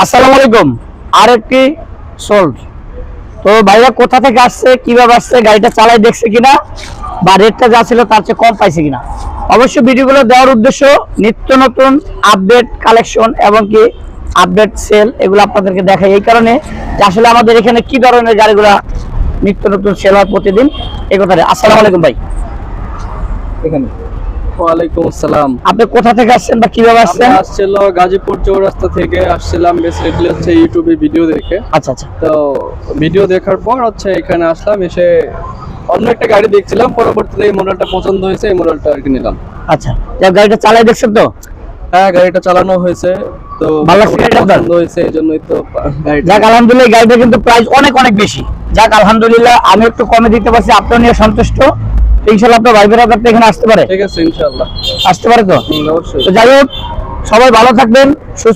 আসসালামু আলাইকুম। আর একটি সোল্ড। তো ভাইরা কোথা থেকে আসছে, কিভাবে আসছে, গাড়িটা চালাই দেখছে কিনা, বা রেটটা যা ছিল তার চেয়ে কম পাইছে কিনা, অবশ্যই ভিডিওগুলো দেওয়ার উদ্দেশ্য নিত্য নতুন আপডেট কালেকশন এবং কি আপডেট সেল এগুলো আপনাদেরকে দেখাই, এই কারণে যে আসলে আমাদের এখানে কি ধরনের গাড়িগুলা নিত্য নতুন সেল হয় প্রতিদিন এই কথাটা। আসসালামু আলাইকুম ভাই। এখানে ওয়ালাইকুম আসসালাম। আপনি কোথা থেকে আসছেন বা কিভাবে আসছেন? আসছিল গাজীপুর চৌরাস্তা থেকে আসছিলাম, বেসিক্যালি হচ্ছে ইউটিউবে ভিডিও দেখে। আচ্ছা আচ্ছা। তো ভিডিও দেখার পর হচ্ছে এখানে আসলাম, এসে অন্য একটা গাড়ি দেখছিলাম, পরবর্তীতে এই মডেলটা পছন্দ হয়েছে, এই মডেলটা আর কি নিলাম। আচ্ছা, যা গাড়িটা চালাই দেখছেন তো? হ্যাঁ, গাড়িটা চালানো হয়েছে, তো ভালো লাগছে গাড়িটা আপনার? পছন্দ হয়েছে, এই জন্যই তো গাড়িটা। যাক আলহামদুলিল্লাহ, গাড়িটা কিন্তু প্রাইস অনেক অনেক বেশি। যাক আলহামদুলিল্লাহ, আমি একটু কমে দিতে পারছি, আপনিও নিয়ে সন্তুষ্ট। ইনশাল্লাহ আপনার ভাই বোনেরা আপনার এখানে আসতে পারে, ঠিক আছে ইনশাআল্লাহ আসতে পারে তো? অবশ্যই। তো যাই হোক, সবাই ভালো থাকবেন, সুস্থ